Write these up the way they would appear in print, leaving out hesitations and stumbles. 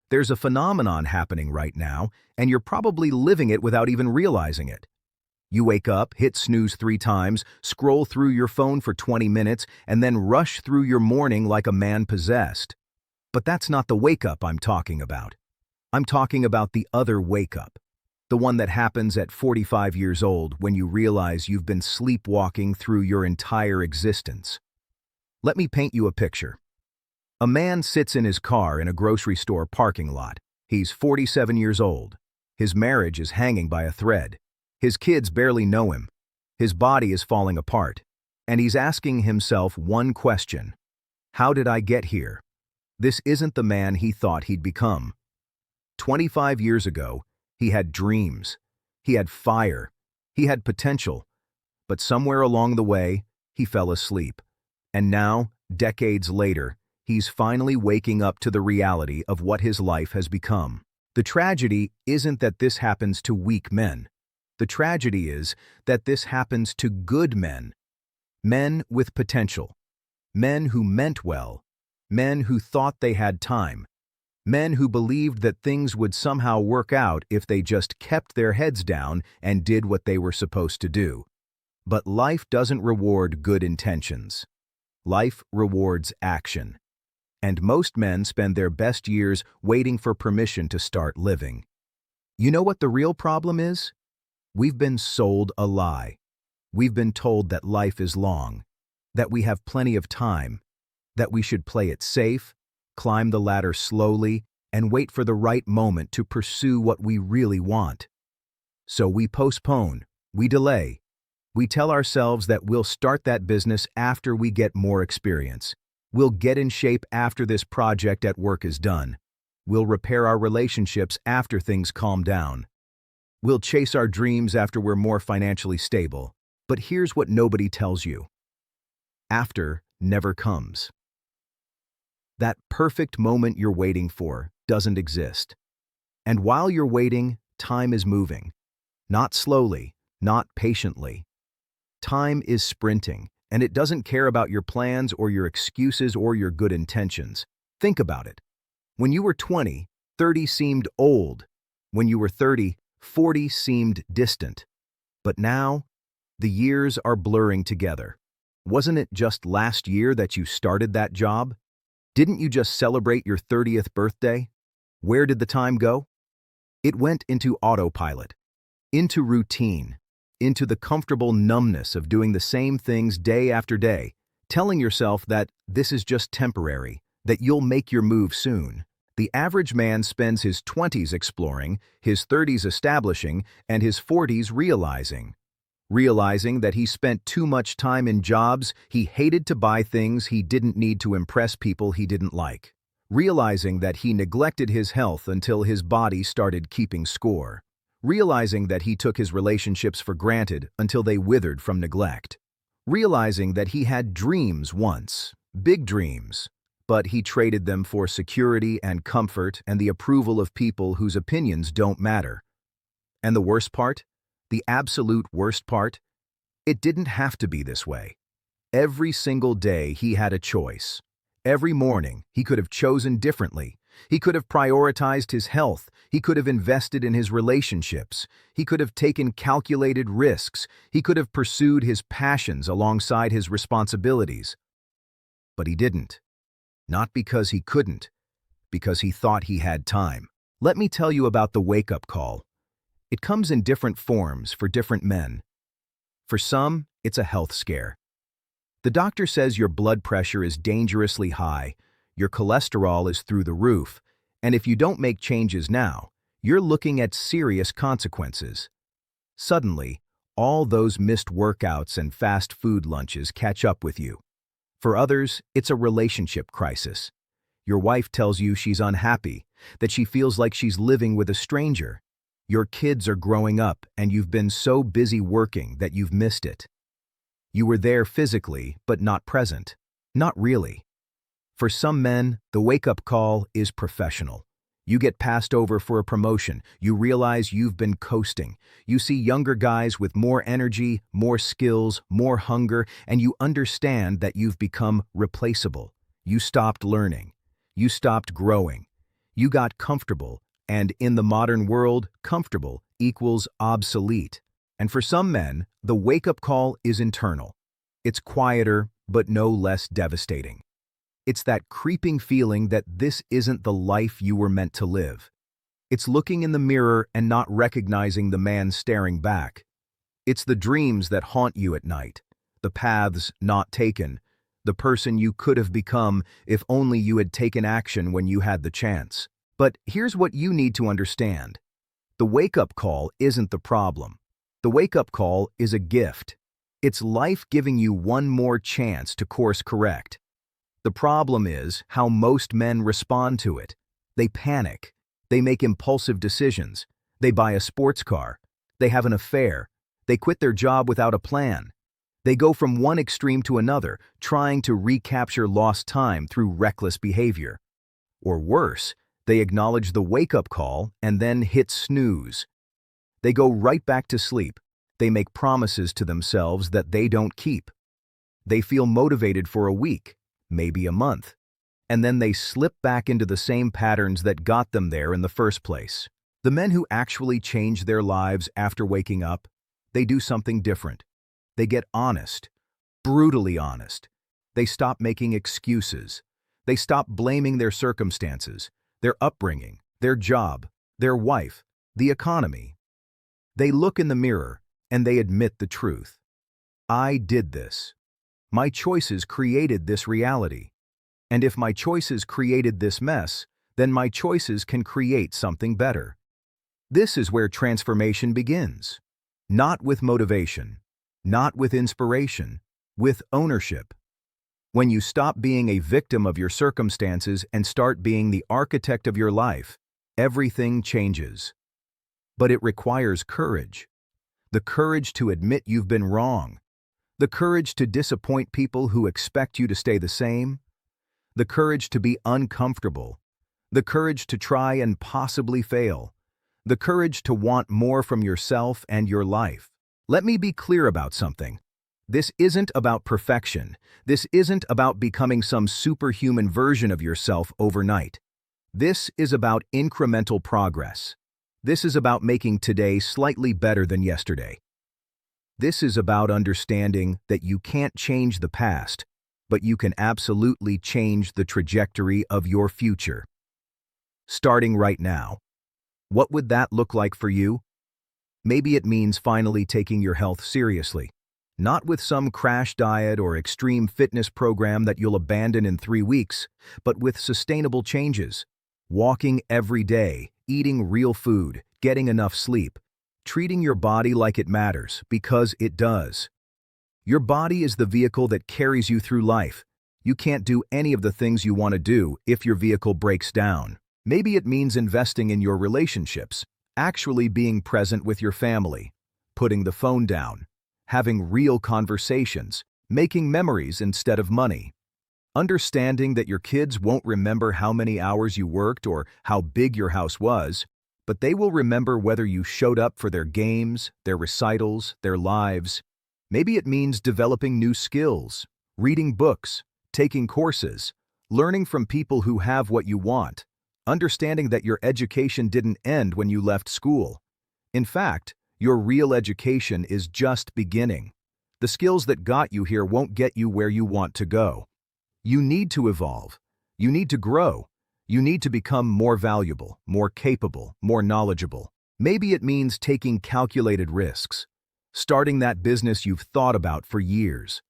There's a phenomenon happening right now, and you're probably living it without even realizing it. You wake up, hit snooze 3 times, scroll through your phone for 20 minutes, and then rush through your morning like a man possessed. But that's not the wake-up I'm talking about. I'm talking about the other wake-up. The one that happens at 45 years old when you realize you've been sleepwalking through your entire existence. Let me paint you a picture. A man sits in his car in a grocery store parking lot. He's 47 years old. His marriage is hanging by a thread. His kids barely know him. His body is falling apart. And he's asking himself one question. How did I get here? This isn't the man he thought he'd become. 25 years ago, he had dreams. He had fire. He had potential. But somewhere along the way, he fell asleep. And now, decades later, he's finally waking up to the reality of what his life has become. The tragedy isn't that this happens to weak men. The tragedy is that this happens to good men. Men with potential. Men who meant well. Men who thought they had time. Men who believed that things would somehow work out if they just kept their heads down and did what they were supposed to do. But life doesn't reward good intentions. Life rewards action. And most men spend their best years waiting for permission to start living. You know what the real problem is? We've been sold a lie. We've been told that life is long, that we have plenty of time, that we should play it safe, climb the ladder slowly, and wait for the right moment to pursue what we really want. So we postpone, we delay. We tell ourselves that we'll start that business after we get more experience. We'll get in shape after this project at work is done. We'll repair our relationships after things calm down. We'll chase our dreams after we're more financially stable. But here's what nobody tells you. After never comes. That perfect moment you're waiting for doesn't exist. And while you're waiting, time is moving. Not slowly, not patiently. Time is sprinting, and it doesn't care about your plans or your excuses or your good intentions. Think about it. When you were 20, 30 seemed old. When you were 30, 40 seemed distant. But now, the years are blurring together. Wasn't it just last year that you started that job? Didn't you just celebrate your 30th birthday? Where did the time go? It went into autopilot, into routine, into the comfortable numbness of doing the same things day after day, telling yourself that this is just temporary, that you'll make your move soon. The average man spends his 20s exploring, his 30s establishing, and his 40s realizing that he spent too much time in jobs he hated to buy things he didn't need to impress people he didn't like, realizing that he neglected his health until his body started keeping score, realizing that he took his relationships for granted until they withered from neglect, realizing that he had dreams once, big dreams, but he traded them for security and comfort and the approval of people whose opinions don't matter. And the worst part? The absolute worst part? It didn't have to be this way. Every single day he had a choice. Every morning he could have chosen differently. He could have prioritized his health. He could have invested in his relationships. He could have taken calculated risks. He could have pursued his passions alongside his responsibilities. But he didn't. Not because he couldn't, because he thought he had time. Let me tell you about the wake-up call. It comes in different forms for different men. For some, it's a health scare. The doctor says your blood pressure is dangerously high, your cholesterol is through the roof, and if you don't make changes now, you're looking at serious consequences. Suddenly, all those missed workouts and fast food lunches catch up with you. For others, it's a relationship crisis. Your wife tells you she's unhappy, that she feels like she's living with a stranger. Your kids are growing up and you've been so busy working that you've missed it. You were there physically, but not present. Not really. For some men, the wake-up call is professional. You get passed over for a promotion. You realize you've been coasting. You see younger guys with more energy, more skills, more hunger, and you understand that you've become replaceable. You stopped learning. You stopped growing. You got comfortable, and in the modern world, comfortable equals obsolete. And for some men, the wake-up call is internal. It's quieter, but no less devastating. It's that creeping feeling that this isn't the life you were meant to live. It's looking in the mirror and not recognizing the man staring back. It's the dreams that haunt you at night, the paths not taken, the person you could have become if only you had taken action when you had the chance. But here's what you need to understand. The wake-up call isn't the problem. The wake-up call is a gift. It's life giving you one more chance to course correct. The problem is how most men respond to it. They panic. They make impulsive decisions. They buy a sports car. They have an affair. They quit their job without a plan. They go from one extreme to another, trying to recapture lost time through reckless behavior. Or worse, they acknowledge the wake-up call and then hit snooze. They go right back to sleep. They make promises to themselves that they don't keep. They feel motivated for a week, maybe a month, and then they slip back into the same patterns that got them there in the first place. The men who actually change their lives after waking up, they do something different. They get honest, brutally honest. They stop making excuses. They stop blaming their circumstances, their upbringing, their job, their wife, the economy. They look in the mirror and they admit the truth. I did this. My choices created this reality. And if my choices created this mess, then my choices can create something better. This is where transformation begins. Not with motivation, not with inspiration, with ownership. When you stop being a victim of your circumstances and start being the architect of your life, everything changes. But it requires courage. The courage to admit you've been wrong. The courage to disappoint people who expect you to stay the same. The courage to be uncomfortable. The courage to try and possibly fail. The courage to want more from yourself and your life. Let me be clear about something. This isn't about perfection. This isn't about becoming some superhuman version of yourself overnight. This is about incremental progress. This is about making today slightly better than yesterday. This is about understanding that you can't change the past, but you can absolutely change the trajectory of your future. Starting right now. What would that look like for you? Maybe it means finally taking your health seriously. Not with some crash diet or extreme fitness program that you'll abandon in 3 weeks, but with sustainable changes. Walking every day, eating real food, getting enough sleep, treating your body like it matters, because it does. Your body is the vehicle that carries you through life. You can't do any of the things you want to do if your vehicle breaks down. Maybe it means investing in your relationships, actually being present with your family, putting the phone down, having real conversations, making memories instead of money. Understanding that your kids won't remember how many hours you worked or how big your house was, but they will remember whether you showed up for their games, their recitals, their lives. Maybe it means developing new skills, reading books, taking courses, learning from people who have what you want, understanding that your education didn't end when you left school. In fact, your real education is just beginning. The skills that got you here won't get you where you want to go. You need to evolve. You need to grow. You need to become more valuable, more capable, more knowledgeable. Maybe it means taking calculated risks, starting that business you've thought about for years,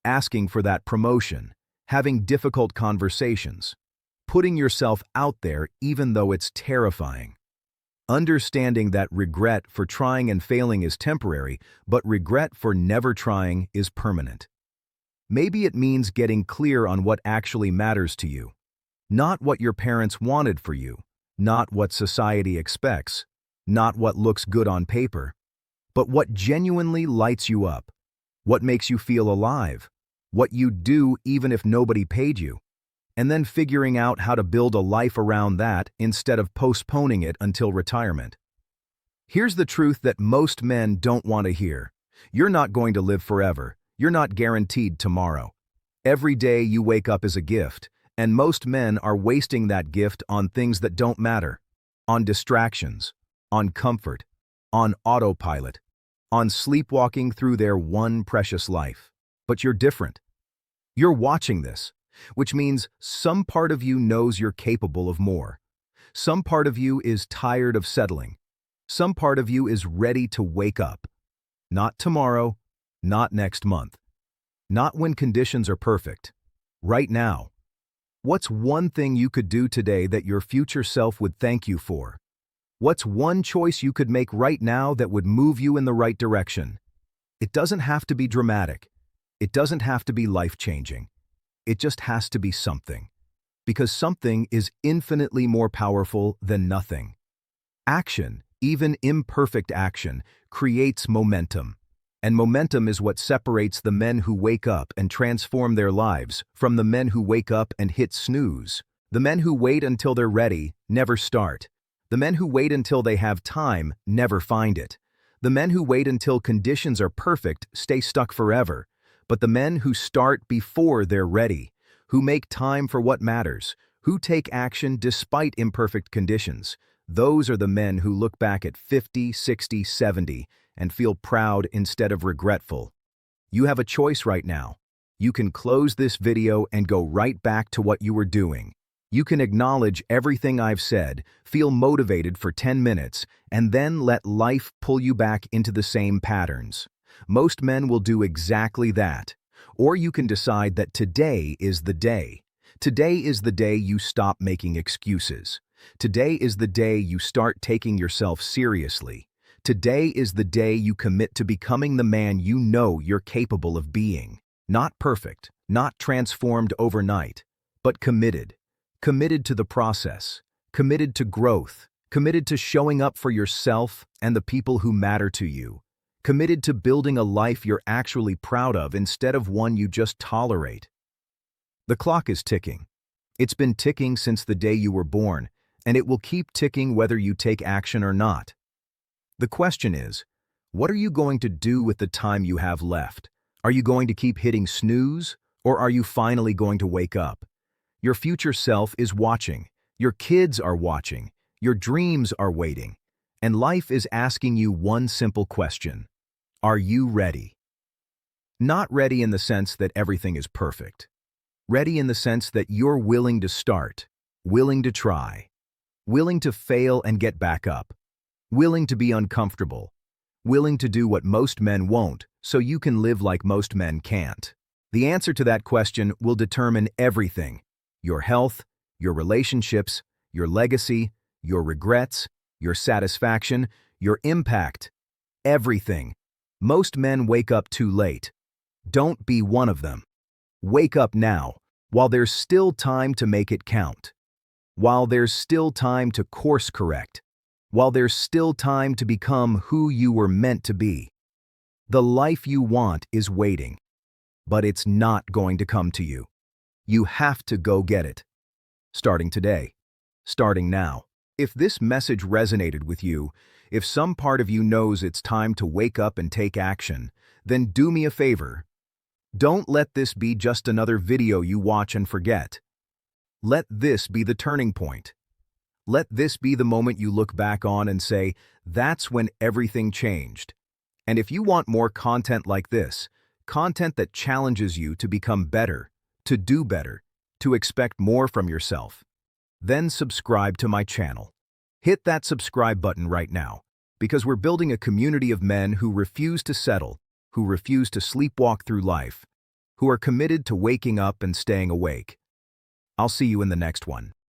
asking for that promotion, having difficult conversations, putting yourself out there even though it's terrifying. Understanding that regret for trying and failing is temporary, but regret for never trying is permanent. Maybe it means getting clear on what actually matters to you. Not what your parents wanted for you, not what society expects, not what looks good on paper, but what genuinely lights you up, what makes you feel alive, what you'd do even if nobody paid you, and then figuring out how to build a life around that instead of postponing it until retirement. Here's the truth that most men don't want to hear. You're not going to live forever. You're not guaranteed tomorrow. Every day you wake up is a gift. And most men are wasting that gift on things that don't matter, on distractions, on comfort, on autopilot, on sleepwalking through their one precious life. But you're different. You're watching this, which means some part of you knows you're capable of more. Some part of you is tired of settling. Some part of you is ready to wake up. Not tomorrow, not next month, not when conditions are perfect. Right now. What's one thing you could do today that your future self would thank you for? What's one choice you could make right now that would move you in the right direction? It doesn't have to be dramatic. It doesn't have to be life-changing. It just has to be something. Because something is infinitely more powerful than nothing. Action, even imperfect action, creates momentum. And momentum is what separates the men who wake up and transform their lives from the men who wake up and hit snooze. The men who wait until they're ready never start. The men who wait until they have time never find it. The men who wait until conditions are perfect stay stuck forever. But the men who start before they're ready, who make time for what matters, who take action despite imperfect conditions, those are the men who look back at 50, 60, 70, and feel proud instead of regretful. You have a choice right now. You can close this video and go right back to what you were doing. You can acknowledge everything I've said, feel motivated for 10 minutes, and then let life pull you back into the same patterns. Most men will do exactly that. Or you can decide that today is the day. Today is the day you stop making excuses. Today is the day you start taking yourself seriously. Today is the day you commit to becoming the man you know you're capable of being. Not perfect, not transformed overnight, but committed. Committed to the process, committed to growth, committed to showing up for yourself and the people who matter to you. Committed to building a life you're actually proud of instead of one you just tolerate. The clock is ticking. It's been ticking since the day you were born, and it will keep ticking whether you take action or not. The question is, what are you going to do with the time you have left? Are you going to keep hitting snooze, or are you finally going to wake up? Your future self is watching. Your kids are watching. Your dreams are waiting. And life is asking you one simple question. Are you ready? Not ready in the sense that everything is perfect. Ready in the sense that you're willing to start, willing to try, willing to fail and get back up. Willing to be uncomfortable, willing to do what most men won't, so you can live like most men can't. The answer to that question will determine everything: your health, your relationships, your legacy, your regrets, your satisfaction, your impact. Everything. Most men wake up too late. Don't be one of them. Wake up now, while there's still time to make it count. While there's still time to course correct. While there's still time to become who you were meant to be. The life you want is waiting, but it's not going to come to you. You have to go get it. Starting today. Starting now. If this message resonated with you, if some part of you knows it's time to wake up and take action, then do me a favor. Don't let this be just another video you watch and forget. Let this be the turning point. Let this be the moment you look back on and say, that's when everything changed. And if you want more content like this, content that challenges you to become better, to do better, to expect more from yourself, then subscribe to my channel. Hit that subscribe button right now, because we're building a community of men who refuse to settle, who refuse to sleepwalk through life, who are committed to waking up and staying awake. I'll see you in the next one.